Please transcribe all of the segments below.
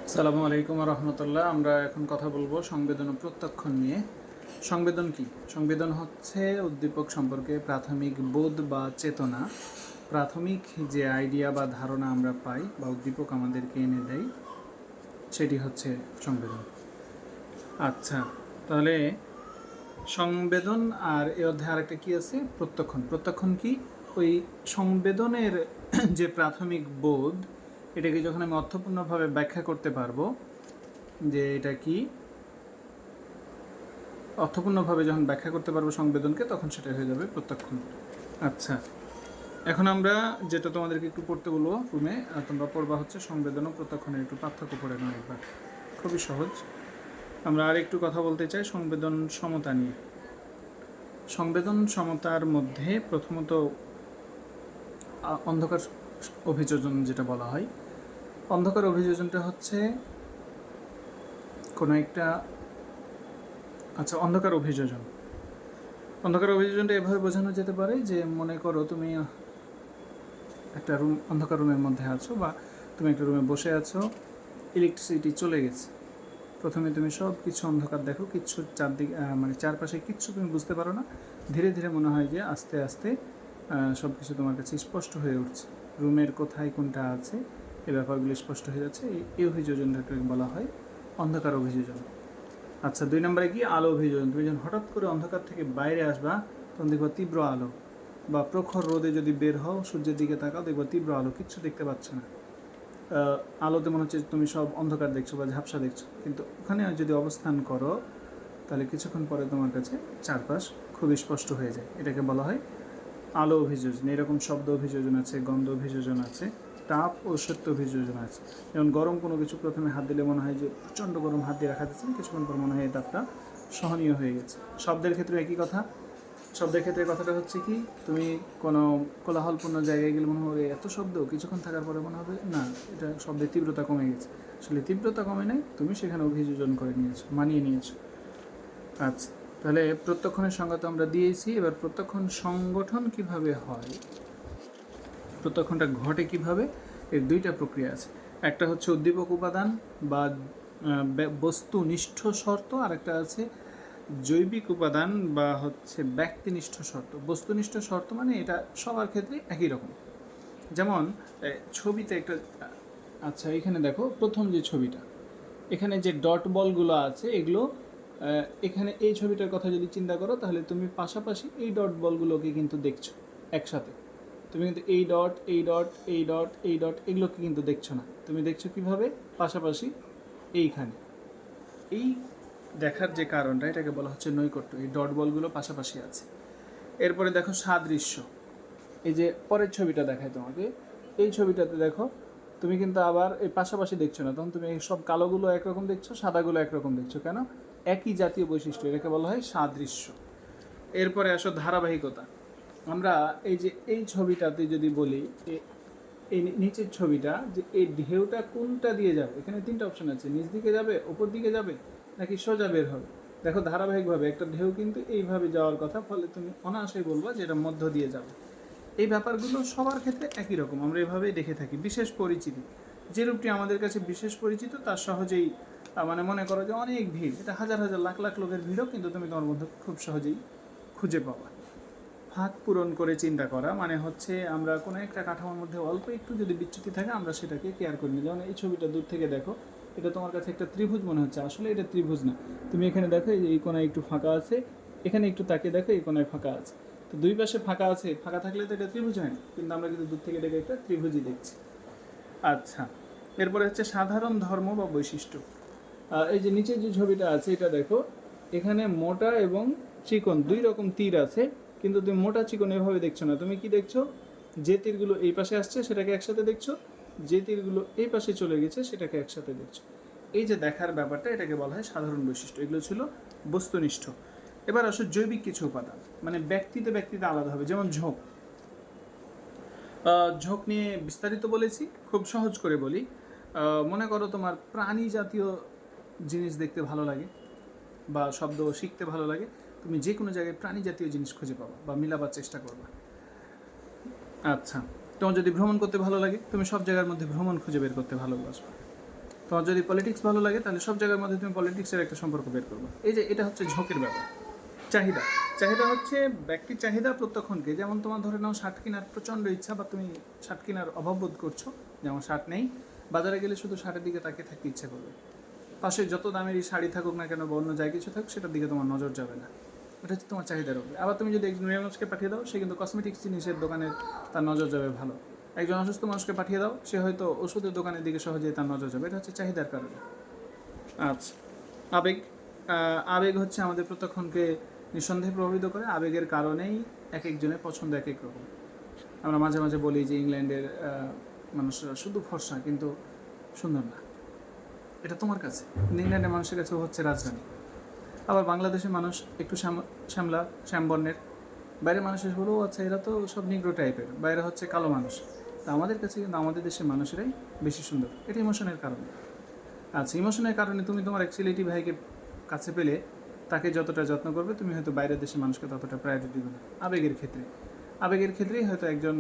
আসসালামু আলাইকুম রহমতুল্লাহ। আমরা এখন কথা বলবো সংবেদন ও প্রত্যক্ষণ নিয়ে। সংবেদন কি? সংবেদন হচ্ছে উদ্দীপক সম্পর্কে প্রাথমিক বোধ বা চেতনা, প্রাথমিক যে আইডিয়া বা ধারণা আমরা পাই বা উদ্দীপক আমাদেরকে এনে দেয়, সেটি হচ্ছে সংবেদন। আচ্ছা, তাহলে সংবেদন আর এ অধ্যায়ে আরেকটা কী আছে? প্রত্যক্ষণ। প্রত্যক্ষণ কি? ওই সংবেদনের যে প্রাথমিক বোধ, এটাকে যখন আমি অর্থপূর্ণভাবে ব্যাখ্যা করতে পারবো যে এটা কি, অর্থপূর্ণভাবে যখন ব্যাখ্যা করতে পারবো সংবেদনকে, তখন সেটা হয়ে যাবে প্রত্যক্ষণ। আচ্ছা, এখন আমরা যেটা তোমাদেরকে একটু পড়তে বলবো রুমে, তোমরা পড়বা হচ্ছে সংবেদন ও প্রত্যক্ষণের একটু পার্থক্য পড়ে নাও একবার। খুবই সহজ। আমরা আর একটু কথা বলতে চাই সংবেদন সমতা নিয়ে। সংবেদন সমতার মধ্যে প্রথমত অন্ধকার অভিযোজন যেটা বলা হয়, অন্ধকার অভিযোজনটা হচ্ছে কোনো একটা, আচ্ছা, অন্ধকার অভিযোজন, অন্ধকার অভিযোজনটা এভাবে বোঝানো যেতে পারে যে মনে করো তুমি একটা অন্ধকার রুমের মধ্যে আছো, বা তুমি একটা রুমে বসে আছো, ইলেকট্রিসিটি চলে গেছে। প্রথমে তুমি সব কিছু অন্ধকার দেখো, কিচ্ছু চারদিকে মানে চারপাশে কিচ্ছু তুমি বুঝতে পারো না। ধীরে ধীরে মনে হয় যে আস্তে আস্তে সব কিছু তোমার কাছে স্পষ্ট হয়ে উঠছে, রুমের কোথায় কোনটা আছে এই ব্যাপারগুলো স্পষ্ট হয়ে যাচ্ছে। এই অভিযোজনটাকে বলা হয় অন্ধকার অভিযোজন। আচ্ছা, 2 নম্বরে কি? আলো অভিযোজন। তুমি যখন হঠাৎ করে অন্ধকার থেকে বাইরে আসবা, তখন দেখবা তীব্র আলো, বা প্রখর রোদে যদি বের হও, সূর্যের দিকে তাকাও, দেখবা তীব্র আলো, কিচ্ছু দেখতে পাচ্ছ না। আলোতে মনে হচ্ছে তুমি সব অন্ধকার দেখছো বা ঝাপসা দেখছো, কিন্তু ওখানে যদি অবস্থান করো, তাহলে কিছুক্ষণ পরে তোমার কাছে চারপাশ খুব স্পষ্ট হয়ে যায়। এটাকে বলা হয় আলো অভিযোজন। এরকম শব্দ অভিযোজন আছে, গন্ধ অভিযোজন আছে, তাপ ও সত্য অভিযোজন আছে। যেমন গরম কোনো কিছু প্রথমে হাত দিলে মনে হয় যে প্রচণ্ড গরম, হাত দিয়ে রাখা যাচ্ছে না, কিছুক্ষণ পর মনে হয় এই তাপটা সহনীয় হয়ে গেছে। শব্দের ক্ষেত্রে একই কথা। শব্দের ক্ষেত্রে কথাটা হচ্ছে কি, তুমি কোনো কোলাহলপূর্ণ জায়গায় গেলে মনে হবে এত শব্দ, কিছুক্ষণ থাকার পরে মনে হবে না, এটা শব্দের তীব্রতা কমে গেছে। আসলে তীব্রতা কমে নাই, তুমি সেখানে অভিযোজন করে নিয়েছো, মানিয়ে নিয়েছো। আচ্ছা, তাহলে প্রত্যক্ষণের সংজ্ঞা তো আমরা দিয়েছি। এবার প্রত্যক্ষণ সংগঠন কিভাবে হয়, প্রত্যক্ষণটা ঘটে কিভাবে, এর 2টা প্রক্রিয়া আছে। একটা হচ্ছে উদ্দীপক উপাদান বা বস্তুনিষ্ঠ শর্ত, আর একটা আছে জৈবিক উপাদান বা হচ্ছে ব্যক্তিনিষ্ঠ শর্ত। বস্তুনিষ্ঠ শর্ত মানে এটা সবার ক্ষেত্রে একই রকম। যেমন ছবিতে একটা, আচ্ছা এখানে দেখো প্রথম যে ছবিটা, এখানে যে ডট বলগুলো আছে এগুলো, এখানে এই ছবিটার কথা যদি চিন্তা করো, তাহলে তুমি পাশাপাশি এই ডট বলগুলোকে কিন্তু দেখছো একসাথে। তুমি কিন্তু এই ডট, এই ডট, এই ডট, এই ডট এগুলোকে কিন্তু দেখছো না। তুমি দেখছো কিভাবে? পাশাপাশি এইখানে। এই দেখার যে কারণটা, এটাকে বলা হচ্ছে নৈকট্য। এই ডট বলগুলো পাশাপাশি আছে। এরপরে দেখো সাদৃশ্য। এই যে পরের ছবিটা দেখায় তোমাকে, এই ছবিটাতে দেখো তুমি কিন্তু আবার এই পাশাপাশি দেখছো না, তখন তুমি এই সব কালোগুলো একরকম দেখছো, সাদাগুলো একরকম দেখছো। কেন? একই জাতীয় বৈশিষ্ট্য, এটাকে বলা হয় সাদৃশ্য। এরপরে আসো ধারাবাহিকতা। আমরা এই যে এই ছবিটাতে যদি বলি, এই নিচের ছবিটা, যে এই ঢেউটা কোনটা দিয়ে যাবে, এখানে 3টা অপশন আছে, নিচ দিকে যাবে, ওপর দিকে যাবে, নাকি সোজা বের হবে। দেখো ধারাবাহিকভাবে একটা ঢেউ কিন্তু এইভাবে যাওয়ার কথা, ফলে তুমি অনায়াসেই বলবা যে এটা মধ্য দিয়ে যাবে। এই ব্যাপারগুলো সবার ক্ষেত্রে একই রকম, আমরা এভাবেই দেখে থাকি। বিশেষ পরিচিতি, যে রূপটি আমাদের কাছে বিশেষ পরিচিত, তার সহজেই মানে মনে করো যে অনেক ভিড়, এটা হাজার হাজার লাখ লাখ লোকের ভিড়ও কিন্তু তুমি তোমার মধ্যে খুব সহজেই খুঁজে পাবা। ফাঁক পূরণ করে চিন্তা করা মানে হচ্ছে আমরা কোনো একটা কাঠামোর মধ্যে অল্প একটু যদি বিচ্যুতি থাকে, আমরা সেটাকে কেয়ার করি না। যেমন এই ছবিটা দূর থেকে দেখো, এটা তোমার কাছে একটা ত্রিভুজ মনে হচ্ছে, আসলে এটা ত্রিভুজ না। তুমি এখানে দেখো এই কোণায় একটু ফাঁকা আছে, এখানে একটু তাকিয়ে দেখো এই কোণায় ফাঁকা আছে। তো দুই পাশে ফাঁকা আছে, ফাঁকা থাকলে তো এটা ত্রিভুজ হয় না, কিন্তু আমরা কিন্তু দূর থেকে এটাকে একটা ত্রিভুজই দেখছি। আচ্ছা, এরপরে হচ্ছে সাধারণ ধর্ম বা বৈশিষ্ট্য। এই যে নিচে যে ছবিটা আছে এটা দেখো, এখানে মোটা এবং চিকন 2 রকম তীর আছে, কিন্তু তুমি মোটা চিকন এভাবে দেখছো না। তুমি কি দেখছো? যে তীরগুলো এই পাশে আসছে সেটাকে একসাথে দেখছো, যে তীরগুলো এই পাশে চলে গেছে সেটাকে একসাথে দেখছো। এই যে দেখার ব্যাপারটা, এটাকে বলা হয় সাধারণ বৈশিষ্ট্য। এগুলো ছিল বস্তুনিষ্ঠ। এবার আসো জৈবিক কিছু উপাদান, মানে ব্যক্তিতে ব্যক্তিতে আলাদা হবে। যেমন ঝোঁক। ঝোঁক নিয়ে বিস্তারিত বলেছি, খুব সহজ করে বলি। মনে করো তোমার প্রাণী জাতীয় জিনিস দেখতে ভালো লাগে বা শব্দ শিখতে ভালো লাগে, তুমি যে কোনো জায়গায় প্রাণী জাতীয় জিনিস খুঁজে পাবা বা মিলাবার চেষ্টা করবা। আচ্ছা, তোমার যদি ভ্রমণ করতে ভালো লাগে, তুমি সব জায়গার মধ্যে ভ্রমণ খুঁজে বের করতে ভালোবাসবা। তোমার যদি পলিটিক্স ভালো লাগে তাহলে সব জায়গার মধ্যে তুমি পলিটিক্সের একটা সম্পর্ক বের করবে। এই যে এটা হচ্ছে ঝোঁকের ব্যাপার। চাহিদা, চাহিদা হচ্ছে ব্যক্তির চাহিদা প্রত্যক্ষণকে। যেমন তোমার ধরে নাও শার্ট কেনার প্রচণ্ড ইচ্ছা, বা তুমি শার্ট কেনার অভাব বোধ করছো, যেমন শার্ট নেই, বাজারে গেলে শুধু শার্টের দিকে তাকিয়ে থাকতে ইচ্ছা করবে। পাশে যত দামেরই শাড়ি থাকুক না কেন বা অন্য যায় কিছু থাকুক, সেটার দিকে তোমার নজর যাবে না। এটা হচ্ছে তোমার চাহিদার উপরে। আবার তুমি যদি একজন মেয়ে মানুষকে পাঠিয়ে দাও, সে কিন্তু কসমেটিক্স জিনিসের দোকানে তার নজর যাবে ভালো। একজন অসুস্থ মানুষকে পাঠিয়ে দাও, সে হয়তো ওষুধের দোকানের দিকে সহজেই তার নজর যাবে। এটা হচ্ছে চাহিদার কারণে। আচ্ছা, আবেগ। আবেগ হচ্ছে আমাদের প্রত্যক্ষণকে নিঃসন্দেহে প্রভাবিত করে। আবেগের কারণেই এক একজনের পছন্দ এক এক রকম। আমরা মাঝে মাঝে বলি যে ইংল্যান্ডের মানুষরা শুধু ফর্সা কিন্তু সুন্দর না, এটা তোমার কাছে। ইংল্যান্ডের মানুষের কাছে হচ্ছে রাজধানী। আবার বাংলাদেশের মানুষ একটু শ্যামলা, শ্যামবর্ণের, বাইরের মানুষ এসে বলো আচ্ছা এরা তো সব নিগ্রো টাইপের, বাইরে হচ্ছে কালো মানুষ। তা আমাদের কাছে কিন্তু আমাদের দেশের মানুষেরাই বেশি সুন্দর। এটা ইমোশনের কারণে। আচ্ছা, ইমোশনের কারণে তুমি তোমার এক সিলেটি ভাইকে কাছে পেলে তাকে যতটা যত্ন করবে, তুমি হয়তো বাইরের দেশের মানুষকে ততটা প্রায়োরিটি দিবে না। আবেগের ক্ষেত্রেই হয়তো একজন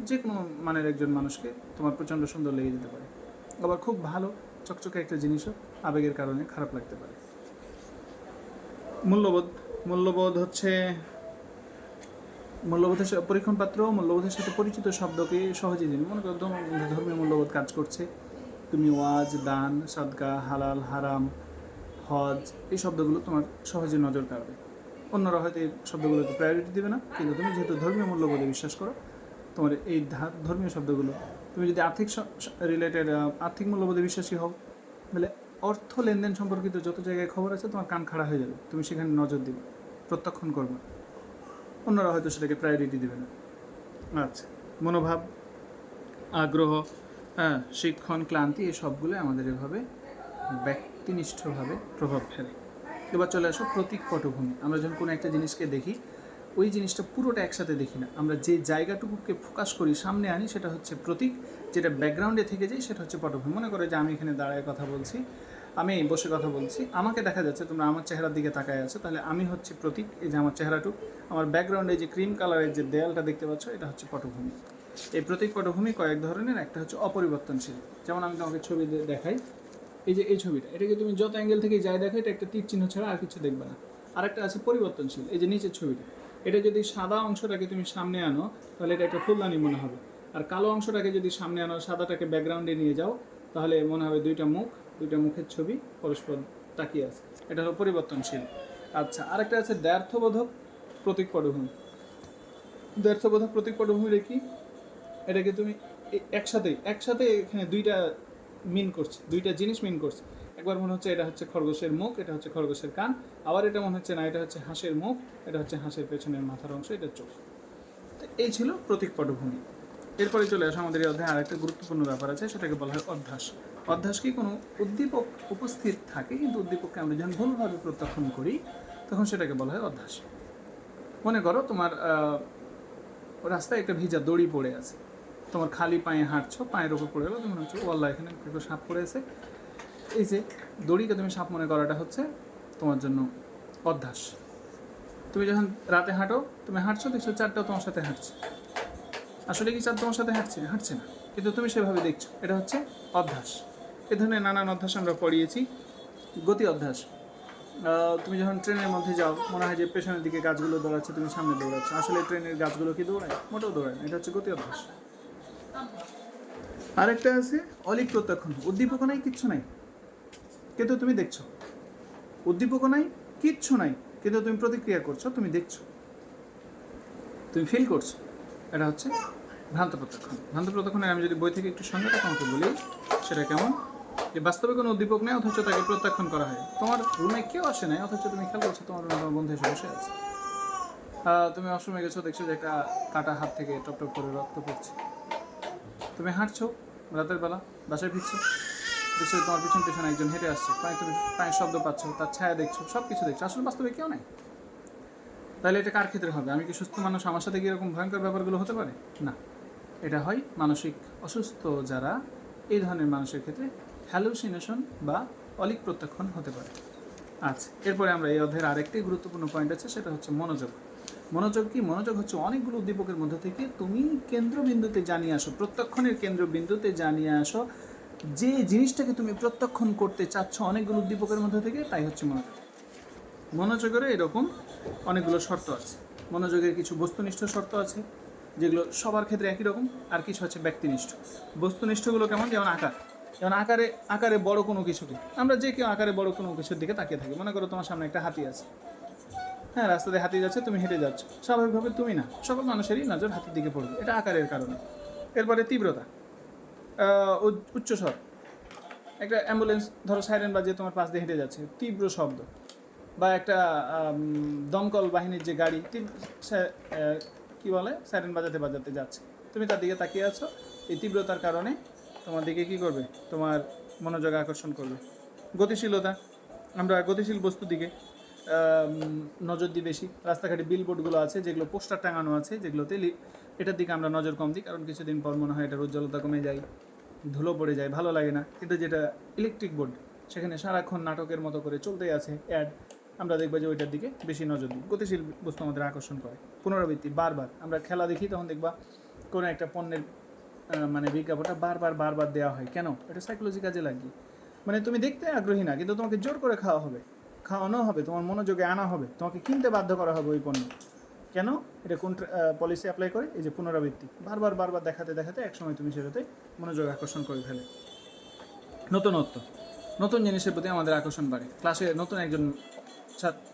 যে কোনো মানের একজন মানুষকে তোমার প্রচণ্ড সুন্দর লেগে যেতে পারে। আবার খুব ভালো চকচকে একটা জিনিসও আবেগের কারণে খারাপ লাগতে পারে। মূল্যবোধ। মূল্যবোধের পরীক্ষণপাত্র মূল্যবোধের সাথে পরিচিত শব্দকে সহজে দিন। মনে করো ধর্মীয় মূল্যবোধ কাজ করছে, তুমি ওয়াজ, দান, সাদকা, হালাল, হারাম, হজ, এই শব্দগুলো তোমার সহজে নজর কাড়বে। অন্যরা হয়তো এই শব্দগুলোকে প্রায়োরিটি দেবে না, কিন্তু তুমি যেহেতু ধর্মীয় মূল্যবোধে বিশ্বাস করো, তোমার এই ধর্মীয় শব্দগুলো, তুমি যদি আর্থিক মূল্যবোধে বিশ্বাসী হও, তাহলে অর্থ লেনদেন সম্পর্কিত যত জায়গায় খবর আছে তোমার কান খাড়া হয়ে যাবে, তুমি সেখানে নজর দিবে, প্রত্যক্ষণ করবে। অন্যরা হয়তো সেটাকে প্রায়োরিটি দেবে না। আচ্ছা, মনোভাব, আগ্রহ, শিক্ষণ, ক্লান্তি, এই সবগুলো আমাদের এভাবে ব্যক্তিনিষ্ঠভাবে প্রভাব ফেলে। এবার চলে আসো প্রতীক পটভূমি। আমরা যখন কোনো একটা জিনিসকে দেখি, ওই জিনিসটা পুরোটা একসাথে দেখি না, আমরা যে জায়গাটুকুকে ফোকাস করি, সামনে আনি, সেটা হচ্ছে প্রতীক। যেটা ব্যাকগ্রাউন্ডে থেকে যায় সেটা হচ্ছে পটভূমি। মনে করো যে আমি এখানে দাঁড়ায় কথা বলছি, আমি বসে কথা বলছি, আমাকে দেখা যাচ্ছে, তোমরা আমার চেহারার দিকে তাকায় আছো, তাহলে আমি হচ্ছে প্রতীক। এই যে আমার চেহারাটুক, আমার ব্যাকগ্রাউন্ডে যে ক্রিম কালারের যে দেয়ালটা দেখতে পাচ্ছ, এটা হচ্ছে পটভূমি। এই প্রতীক পটভূমি কয়েক ধরনের। একটা হচ্ছে অপরিবর্তনশীল, যেমন আমি তোমাকে ছবি দেখাই, এই যে এই ছবিটা, এটাকে তুমি যত অ্যাঙ্গেল থেকে যাই দেখো, এটা একটা তীর চিহ্ন ছাড়া আর কিছু দেখবে না। আরেকটা আছে পরিবর্তনশীল, এই যে নিচের ছবিটা, এটা যদি সাদা অংশটাকে তুমি সামনে আনো, তাহলে এটা একটা ফুলদানি মনে হবে। আর কালো অংশটাকে যদি সামনে আনো, সাদাটাকে ব্যাকগ্রাউন্ডে নিয়ে যাও, তাহলে মনে হবে দুইটা মুখের ছবি পরস্পর তাকিয়ে আছে। এটা হলো পরিবর্তনশীল। আচ্ছা, আরেকটা আছে দ্ব্যর্থবোধক প্রতীক পটভূমি। দ্ব্যর্থবোধক প্রতীক পটভূমিটা কি? এটাকে তুমি একসাথে এখানে দুইটা জিনিস মিন করছে। একবার মনে হচ্ছে এটা হচ্ছে খরগোশের মুখ, এটা হচ্ছে খরগোশের কান, আবার এটা মনে হচ্ছে না, এটা হচ্ছে হাঁসের মুখ, এটা হচ্ছে হাঁসের পেছনের মাথার অংশ, এটা চোখ। তো এই ছিল প্রতীক পটভূমি। এরপরে চলে আসো আমাদের এই অধ্যায়ে আরেকটা গুরুত্বপূর্ণ ব্যাপার আছে, সেটাকে বলা হয় অভ্যাস। অভ্যাস কি? কোনো উদ্দীপক উপস্থিত থাকে, কিন্তু উদ্দীপককে আমরা যখন ভুলভাবে প্রত্যাখ্যান করি, তখন সেটাকে বলা হয় অভ্যাস। মনে করো তোমার রাস্তায় একটা ভিজা দড়ি পড়ে আছে, তোমার খালি পায়ে হাঁটছো, পায়ের ওপর পড়ে গেলো, তুমি মনে হচ্ছে ওয়াল্লাহ এখানে একটু সাপ পড়ে আছে। এই যে দড়িকে তুমি সাপ মনে করাটা হচ্ছে তোমার জন্য অভ্যাস। তুমি যখন রাতে হাঁটো, তুমি হাঁটছো, দেখছো চারটা তোমার সাথে হাঁটছে। আসলে কি চার তোমার সাথে হাঁটছে না, কিন্তু তুমি সেভাবে দেখছো, এটা হচ্ছে অভ্যাস। এ ধরনের নানান অভ্যাস আমরা পড়িয়েছি। গতি অভ্যাস। তুমি যখন ট্রেনের মধ্যে যাও, মনে হয় যে পেছনের দিকে গাছগুলো দৌড়াচ্ছে, তুমি সামনে দৌড়াচ্ছ, আসলে ট্রেনের গাছগুলো কি দৌড়ায়? মোটেও দৌড়ায় না, এটা হচ্ছে গতি অভ্যাস। আরেকটা আছে অলিক প্রত্যক্ষণ। উদ্দীপক নাই, কিচ্ছু নাই, কিন্তু তুমি দেখছো। উদ্দীপক নাই, কিচ্ছু নাই, কিন্তু তুমি প্রতিক্রিয়া করছো, তুমি দেখছো, তুমি ফিল করছো। এটা হচ্ছে ভ্রান্ত প্রত্যক্ষণ। ভ্রান্ত প্রত্যক্ষণে আমি যদি বই থেকে একটু সংজ্ঞাটা তোমাকে বলি, সেটা কেমন? যে বাস্তবে কোনো উদ্দীপক নেই, অথচ তাকে প্রত্যাখ্যান করা হয়। তোমার রুমে কেউ আসে নাই, অথচ তুমি খেয়াল করছো তোমার রুমে তোমার বন্ধু এসে বসে আছে। তুমি অসময়ে গেছো, দেখছো যে একটা কাটা হাত থেকে টপ টপ করে রক্ত পড়ছে। তুমি হাঁটছো রাতের বেলা, বাসায় ফিরছো, দেখছো তোমার পিছন পিছনে একজন হেঁটে আসছে, তুমি পায়ের শব্দ পাচ্ছ, তার ছায়া দেখছো, সব কিছু দেখছো, আসলে বাস্তবে কেউ নাই। তাহলে এটা কার ক্ষেত্রে হবে? আমি কি সুস্থ মানুষ, আমার সাথে কি এরকম ভয়ঙ্কর ব্যাপারগুলো হতে পারে? না, এটা হয় মানসিক অসুস্থ যারা, এই ধরনের মানুষের ক্ষেত্রে হ্যালুসিনেশন বা অলিক প্রত্যক্ষণ হতে পারে। আচ্ছা, এরপরে আমরা এই অধ্যায়ের আরেকটি গুরুত্বপূর্ণ পয়েন্ট আছে, সেটা হচ্ছে মনোযোগ। মনোযোগ কি? মনোযোগ হচ্ছে অনেকগুলো উদ্দীপকের মধ্যে থেকে তুমি কেন্দ্রবিন্দুতে জানিয়ে আসো, প্রত্যক্ষণের কেন্দ্রবিন্দুতে জানিয়ে আসো যে জিনিসটাকে তুমি প্রত্যক্ষণ করতে চাচ্ছ অনেকগুলো উদ্দীপকের মধ্যে থেকে, তাই হচ্ছে মনোযোগ। মনোযোগের এরকম অনেকগুলো শর্ত আছে। মনোযোগের কিছু বস্তুনিষ্ঠ শর্ত আছে যেগুলো সবার ক্ষেত্রে একই রকম, আর কিছু হচ্ছে ব্যক্তিনিষ্ঠ। বস্তুনিষ্ঠগুলো কেমন? যেমন আকার। যেমন আকারে বড় কোনো কিছুকে, আমরা যে কেউ আকারে বড় কোনো কিছুর দিকে তাকিয়ে থাকি। মনে করো তোমার সামনে একটা হাতি আছে, হ্যাঁ, রাস্তাতে হাতি যাচ্ছে, তুমি হেঁটে যাচ্ছ, স্বাভাবিকভাবে তুমি না, সকল মানুষেরই নজর হাতির দিকে পড়বে, এটা আকারের কারণে। এরপরে তীব্রতা, উচ্চস্বর। একটা অ্যাম্বুলেন্স ধরো সাইরেন বাজিয়ে তোমার পাশ দিয়ে হেঁটে যাচ্ছে, তীব্র শব্দ। বা একটা দমকল বাহিনীর যে গাড়ি কি বলে, সাইরেন বাজাতে বাজাতে যাচ্ছে, তুমি তার দিকে তাকিয়ে আছো, এই তীব্রতার কারণে তোমার দিকে কী করবে? তোমার মনোযোগ আকর্ষণ করবে। গতিশীলতা, আমরা গতিশীল বস্তুর দিকে নজর দিই বেশি। রাস্তাঘাটে বিলবোর্ডগুলো আছে, যেগুলো পোস্টার টাঙানো আছে, যেগুলোতে এটার দিকে আমরা নজর কম দিই, কারণ কিছুদিন পর মনে হয় এটার উজ্জ্বলতা কমে যায়, ধুলো পড়ে যায়, ভালো লাগে না। কিন্তু যেটা ইলেকট্রিক বোর্ড, সেখানে সারাক্ষণ নাটকের মতো করে চলতেই আছে অ্যাড, আমরা দেখবো যে ওইটার দিকে বেশি নজর দিই। গতিশীল বস্তু আমাদের আকর্ষণ করে। পুনরাবৃত্তি, বারবার। আমরা খেলা দেখি, তখন দেখবা কোনো একটা পণ্যের মানে বিজ্ঞাপনটা বারবার দেওয়া হয়। কেন? এটা সাইকোলজি কাজে লাগিয়ে। মানে তুমি দেখতে আগ্রহী না, কিন্তু তোমাকে জোর করে খাওয়ানো হবে, তোমার মনোযোগে আনা হবে, তোমাকে কিনতে বাধ্য করা হবে ওই পণ্য। কেন? এটা কোন পলিসি অ্যাপ্লাই করে? এই যে পুনরাবৃত্তি, বারবার দেখাতে একসময় তুমি সেটাতে মনোযোগ আকর্ষণ করে ফেলে। নতুনত্ব, নতুন জিনিসের প্রতি আমাদের আকর্ষণ বাড়ে। ক্লাসে নতুন একজন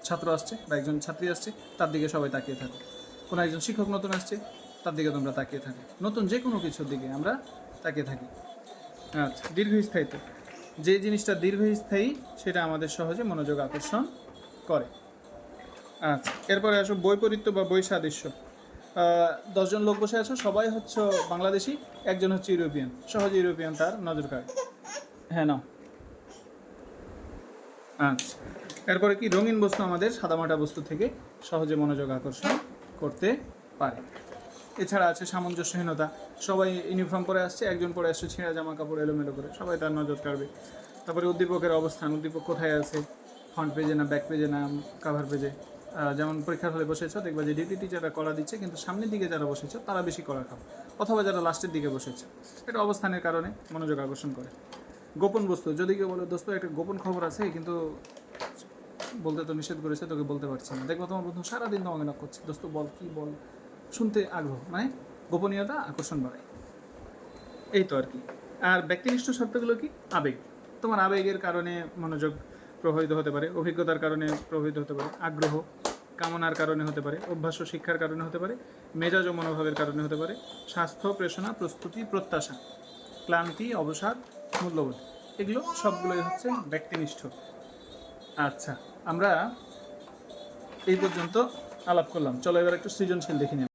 ছাত্র আসছে বা একজন ছাত্রী আসছে, তার দিকে সবাই তাকিয়ে থাকো। কোনো একজন শিক্ষক নতুন আসছে, তার দিকে তোমরা তাকিয়ে থাকো। নতুন যে কোনো কিছুর দিকে আমরা তাকিয়ে থাকি। আচ্ছা, দীর্ঘস্থায়িত্ব, যে জিনিসটা দীর্ঘস্থায়ী সেটা আমাদের সহজে মনোযোগ আকর্ষণ করে। আচ্ছা, এরপরে আসো বৈপরীত্য বা বৈসাদৃশ্য। 10 জন লোক বসে আছো, সবাই হচ্ছে বাংলাদেশি, একজন হচ্ছে ইউরোপিয়ান, সহজে ইউরোপিয়ান তার নজর কাড়ে। হ্যাঁ, নাও। আচ্ছা, এরপরে কি? রঙিন বস্তু আমাদের সাদামাটা বস্তু থেকে সহজে মনোযোগ আকর্ষণ করতে পারে। এছাড়া আছে সামঞ্জস্যহীনতা, সবাই ইউনিফর্ম পরে আসছে, একজন পরে আসছে ছেঁড়া জামা কাপড় এলোমেলো করে, সবাই তার নজর কাড়বে। তারপরে উদ্দীপকের অবস্থান, উদ্দীপক কোথায় আছে, ফ্রন্ট পেজে না ব্যাক পেজে না কাভার পেজে। যেমন পরীক্ষার হলে বসেছো, দেখবা যে ডিউটি টিচাররা কলা দিচ্ছে, কিন্তু সামনের দিকে যারা বসেছো তারা বেশি কলা খাও, অথবা যারা লাস্টের দিকে বসেছে। এটা অবস্থানের কারণে মনোযোগ আকর্ষণ করে। গোপন বস্তু, যদি কেউ বলে দোস্ত একটা গোপন খবর আছে, কিন্তু বলতে তো নিষেধ করেছে, তোকে বলতে পারছি না, দেখবো তোমার বন্ধু সারাদিন তোমাকে নক করছে, দোস্ত বল, কী বল, শুনতে আগ্রহ, মানে গোপনীয়তা আকর্ষণ বাড়ায়। এই তো আর কি। আর ব্যক্তিনিষ্ঠ শর্তগুলো কি? আবেগ, তোমার আবেগের কারণে মনোযোগ প্রভাবিত হতে পারে, অভিজ্ঞতার কারণে প্রভাবিত হতে পারে, আগ্রহ কামনার কারণে হতে পারে, অভ্যাস ও শিক্ষার কারণে হতে পারে, মেজাজ ও মনোভাবের কারণে হতে পারে, স্বাস্থ্য, প্রেষণা, প্রস্তুতি, প্রত্যাশা, ক্লান্তি, অবসাদ, মূল্যবোধ, এগুলো সবগুলোই হচ্ছে ব্যক্তিনিষ্ঠ। আচ্ছা, আমরা এই পর্যন্ত আলাপ করলাম, চলো এবার একটু সৃজনশীল দেখে নিই।